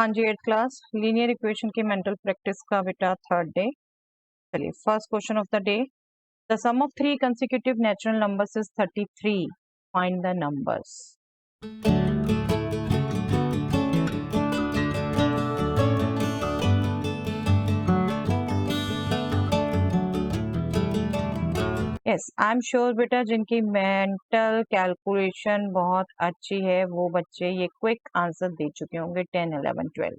हाँ जी, 8th class linear equation की मेंटल प्रैक्टिस का बेटा थर्ड डे। चलिए first question of the day, the sum of 3 consecutive natural numbers is 33, find the numbers. Yes, I am sure बेटा जिनकी mental calculation बहुत अच्छी है वो बच्चे ये क्विक आंसर दे चुके होंगे 10, 11, 12।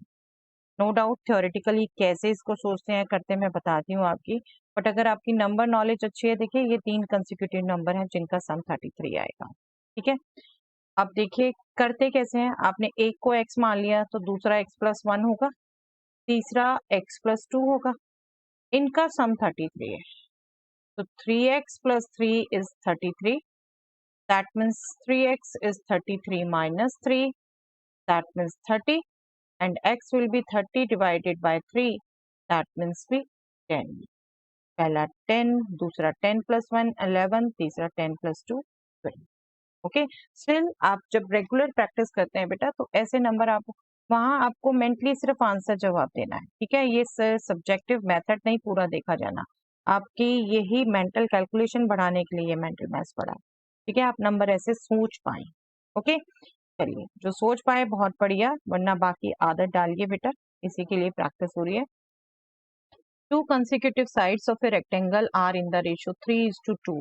नो डाउट थ्योरेटिकली कैसे इसको सोचते हैं करते हैं मैं बताती हूँ आपकी, बट अगर आपकी नंबर नॉलेज अच्छी है, देखिए ये 3 कंसेक्यूटिव नंबर हैं जिनका सम 33 आएगा। ठीक है, अब देखिए करते कैसे हैं। आपने एक को x मान लिया तो दूसरा x+1 होगा, तीसरा x+2 होगा, इनका सम 33 है। तो 3x + 3 is 33, that means 3x is 33 minus 3, that means 30, and x will be 30 divided by 3, that means be 10। पहला 10, दूसरा 10 + 1 11, तीसरा 10 + 2 12। ओके, स्टिल आप जब रेगुलर प्रैक्टिस करते हैं बेटा तो ऐसे नंबर आप वहां आपको मेंटली सिर्फ आंसर जवाब देना है। ठीक है, ये सब्जेक्टिव मेथड नहीं पूरा देखा जाना, आपकी यही मेंटल कैलकुलेशन बढ़ाने के लिए ये मेंटल मैथ्स पढ़ा। ठीक है, आप नंबर ऐसे सोच पाए। ओके, चलिए जो सोच पाए बहुत बढ़िया, वरना बाकी आदत डालिए बेटा, इसी के लिए प्रैक्टिस हो रही है। Two consecutive sides of a rectangle are in the ratio 3:2.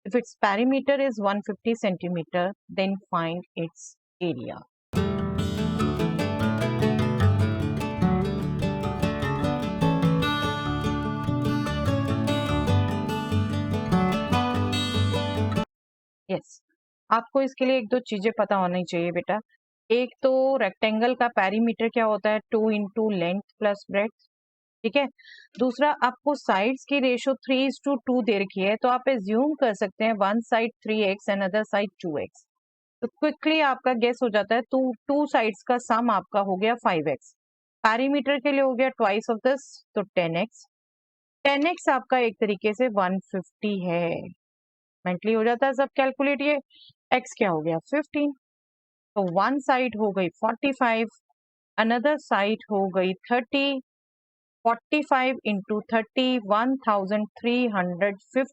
If its perimeter is 150 centimeter, then find its area. Yes, आपको इसके लिए एक दो चीजें पता होनी चाहिए बेटा। एक तो रेक्टेंगल का पेरीमीटर क्या होता है, 2 इंटू लेंथ प्लस ब्रेड्थ। ठीक है, दूसरा आपको साइड्स की रेशियो 3:2 दे रखी है, तो आप एज्यूम कर सकते हैं one side 3x and other side 2x। तो क्विकली आपका गेस हो जाता है, तो टू साइड्स का सम आपका हो गया 5x। पैरीमीटर के लिए हो गया ट्वाइस ऑफ दिस, तो 10x। 10x आपका एक तरीके से 150 है। मेंटली हो जाता है सब कैलकुलेट, ये x क्या हो गया 15, तो वन साइड हो गई 45, अनदर साइड हो गई 30, 45 इंटू 30 1350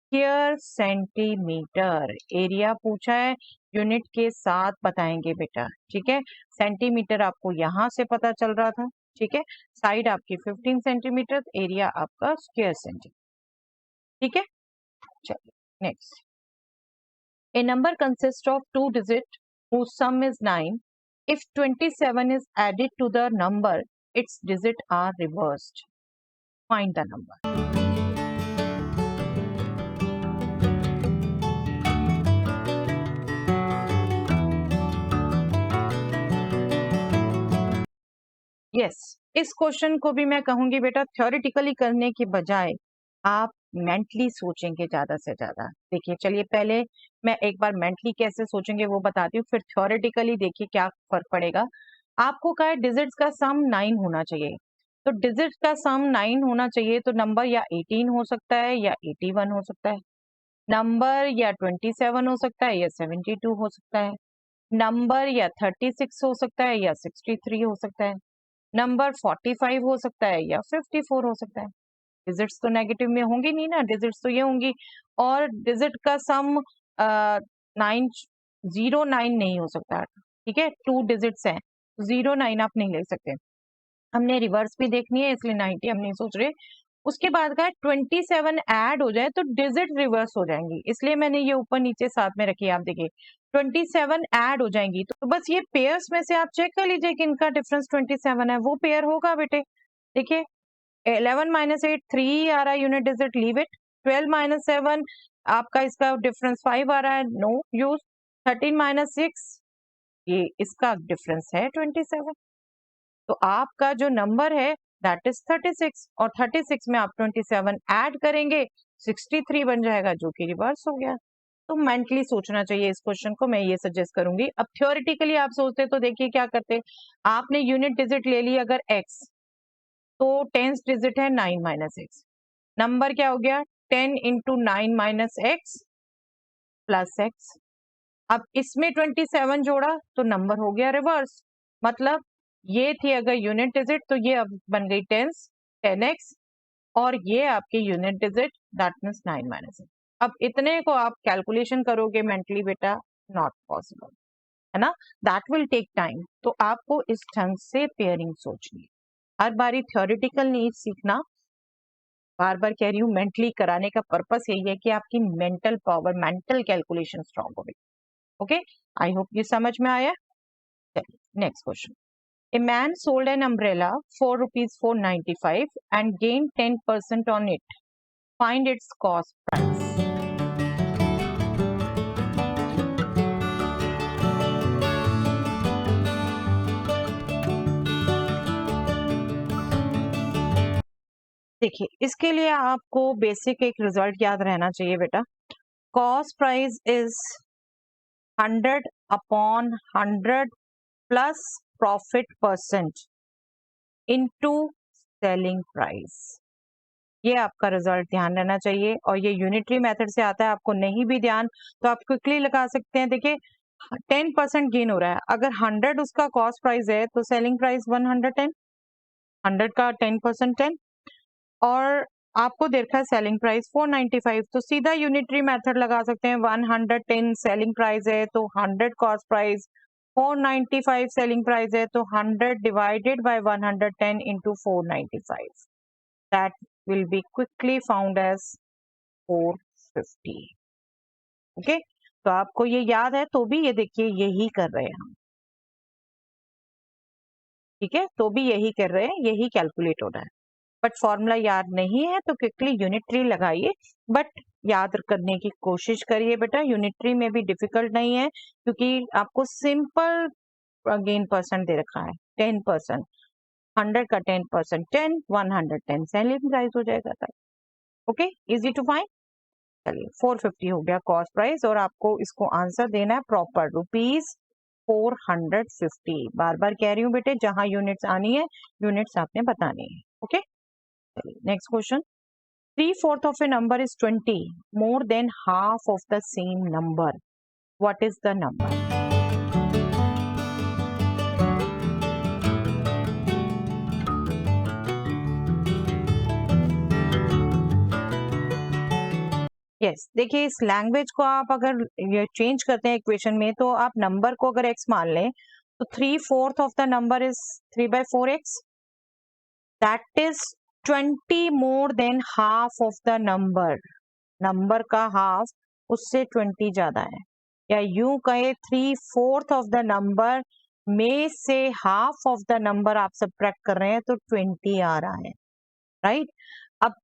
स्क्वायर सेंटीमीटर। एरिया पूछा है, यूनिट के साथ बताएंगे बेटा। ठीक है, सेंटीमीटर आपको यहाँ से पता चल रहा था। ठीक है, साइड आपकी 15 सेंटीमीटर, एरिया आपका स्क्वायर सेंटीमीटर। ठीक है, चलिए next. A number consist of 2 digit whose sum is 9. If 27 is added to the number, its digits are reversed. Find the number. Yes, इस क्वेश्चन को भी मैं कहूंगी बेटा थ्योरेटिकली करने की बजाय आप मेंटली सोचेंगे ज्यादा से ज्यादा। देखिए चलिए पहले मैं एक बार मेंटली कैसे सोचेंगे वो बताती हूँ, फिर थ्योरेटिकली देखिए क्या फर्क पड़ेगा। आपको कहा है डिजिट्स का सम 9 होना चाहिए, तो डिजिट्स का सम 9 होना चाहिए, तो नंबर या 18 हो सकता है या 81 हो सकता है, नंबर या 27 हो सकता है या 72 हो सकता है, नंबर या 36 हो सकता है या 63 हो सकता है, नंबर 45 हो सकता है या 54 हो सकता है। डिजिट्स तो नेगेटिव में होंगी नहीं ना, डिजिट्स तो ये होंगी। और डिजिट का सम 909 नहीं हो सकता। ठीक है, 2 डिजिट्स हैं, 09 आप नहीं ले सकते। हमने रिवर्स भी देखनी है इसलिए 90 हम नहीं सोच रहे। उसके बाद का 27 ऐड हो जाए तो डिजिट रिवर्स हो जाएंगी, इसलिए मैंने ये ऊपर नीचे साथ में रखी है। आप देखिए 27 ऐड हो जाएंगी, तो बस ये पेयर्स में से आप चेक कर लीजिए कि इनका डिफरेंस 27 है, वो पेयर होगा बेटे। देखिए 11 - 8 3 आ रहा है यूनिट डिजिट, लीव इट। 12 - 7 आपका इसका डिफरेंस 5 आ रहा है, नो यूज। 13 - 6 ये इसका डिफरेंस है 27। तो आपका जो नंबर है दैट इज 36, और 36 में आप 27 ऐड करेंगे 63 बन जाएगा, जो कि रिवर्स हो गया। तो मेंटली सोचना चाहिए इस क्वेश्चन को, मैं ये सजेस्ट करूंगी। अब थ्योरेटिकली आप सोचते तो देखिए क्या करते, आपने यूनिट डिजिट ले ली अगर x, तो टेंस डिजिट है 9 - x, नंबर क्या हो गया 10 इंटू 9 - x प्लस x। अब इसमें 27 जोड़ा तो नंबर हो गया रिवर्स, मतलब ये थी अगर यूनिट डिजिट तो ये अब बन गई 10x, और ये आपकी unit digit that means 9 minus. अब इतने को आप कैलकुलेशन करोगे मेंटली बेटा, नॉट पॉसिबल, है ना, दैट विल टेक टाइम। तो आपको इस ढंग से पेयरिंग सोचनी है, हर बारी थ्योरेटिकल नहीं सीखना, बार बार कह रही हूँ मेंटली कराने का पर्पस यही है कि आपकी mental power, mental calculation strong हो गई। ओके, आई होप ये समझ में आया। चलिए next question. A man sold an umbrella for rupees 495 and gained 10% on it. Find its cost price. देखिए, इसके लिए आपको बेसिक एक रिजल्ट याद रहना चाहिए बेटा। Cost price is 100 upon 100 plus profit percent into selling price. ये आपका रिजल्ट ध्यान रहना चाहिए, और ये यूनिटरी मेथड से आता है। आपको नहीं भी ध्यान तो आप क्विकली लगा सकते हैं। देखिए 10% गेन हो रहा है, अगर 100 उसका कॉस्ट प्राइस है तो सेलिंग प्राइस 110, 100 का 10% 10, और आपको देखा है सेलिंग प्राइस 495, तो सीधा यूनिटरी मेथड लगा सकते हैं। 110 सेलिंग प्राइस है तो 100 कॉस्ट प्राइस, 495 सेलिंग प्राइस है तो 100 divided by 110 into 495, that will be quickly found as 450। Okay, तो आपको ये याद है तो भी ये देखिए यही कर रहे हैं हम, ठीक है, तो भी यही कर रहे हैं, यही कैलकुलेट हो रहा है। बट फॉर्मूला याद नहीं है तो क्विकली यूनिटरी लगाइए, बट याद करने की कोशिश करिए बेटा। यूनिटरी में भी डिफिकल्ट नहीं है, क्योंकि आपको सिंपल गेन परसेंट दे रखा है 10%, 100 का 10% 10, 110 सेलिंग प्राइस हो जाएगा था। Okay, easy to find. चलिए 450 हो गया कॉस्ट प्राइस, और आपको इसको आंसर देना है प्रॉपर, रुपीज 450। बार बार कह रही हूँ बेटे, जहां यूनिट्स आनी है यूनिट्स आपने बतानी है। ओके, चलिए next question. 3/4 of a number is 20, more than half of the same number. What is the number? Yes, देखिए इस लैंग्वेज को आप अगर ये चेंज करते हैं इक्वेशन में, तो आप नंबर को अगर x मान लें तो 3/4 of the number is 3/4x, that is 20 more than half of the number. Number का हाफ उससे 20 ज्यादा है, या यूं कहे 3/4 ऑफ द नंबर में से हाफ ऑफ द नंबर आप सब्ट्रैक्ट कर रहे हैं तो 20 आ रहा है, राइट। अब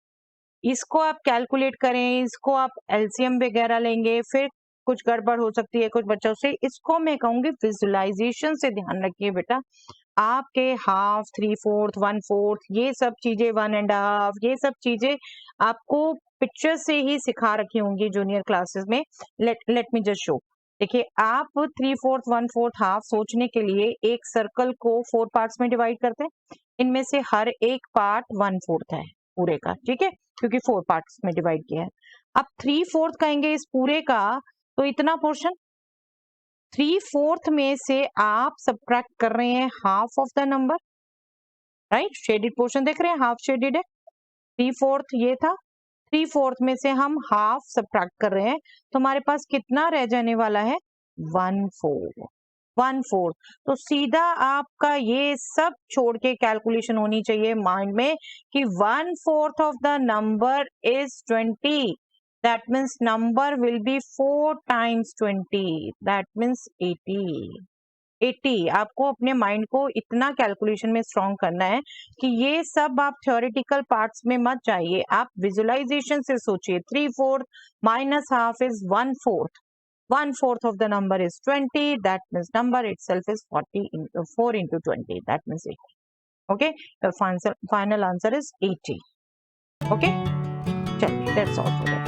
इसको आप कैलकुलेट करें, इसको आप एलसीएम वगैरह लेंगे, फिर कुछ गड़बड़ हो सकती है कुछ बच्चों से। इसको मैं कहूंगी विजुअलाइजेशन से ध्यान रखिए बेटा। आपके हाफ, 3/4, 1/4, ये सब चीजें 1.5, ये सब चीजें आपको पिक्चर से ही सिखा रखी होंगी जूनियर क्लासेस में। Let me just show. देखिए आप 3/4, 1/4, हाफ सोचने के लिए एक सर्कल को 4 पार्ट्स में डिवाइड करते हैं, इनमें से हर एक पार्ट 1/4 है पूरे का, ठीक है, क्योंकि 4 पार्ट्स में डिवाइड किया है। अब 3/4 कहेंगे इस पूरे का, तो इतना पोर्शन 3/4 में से आप सब्ट्रैक्ट कर रहे हैं half of the number, right. Shaded portion देख रहे हैं, हाफ शेडेड है। 3/4 ये था, 3/4 में से हम हाफ सब्ट्रैक्ट कर रहे हैं, तो हमारे पास कितना रह जाने वाला है? 1/4। 1/4, तो सीधा आपका ये सब छोड़ के कैलकुलेशन होनी चाहिए माइंड में कि 1/4 of the number is 20, that means number will be 4 times 20, that means 80। 80 आपको अपने माइंड को इतना कैलकुलेशन में स्ट्रॉन्ग करना है कि ये सब आप थ्योरेटिकल पार्ट्स में मत जाइए, आप विजुअलाइजेशन से सोचिए। 3/4 minus half is 1/4, 1/4 of the number is 20, that means number itself is 4 into 20, that means 80. Okay, the final answer is 80. Okay, that's all for that.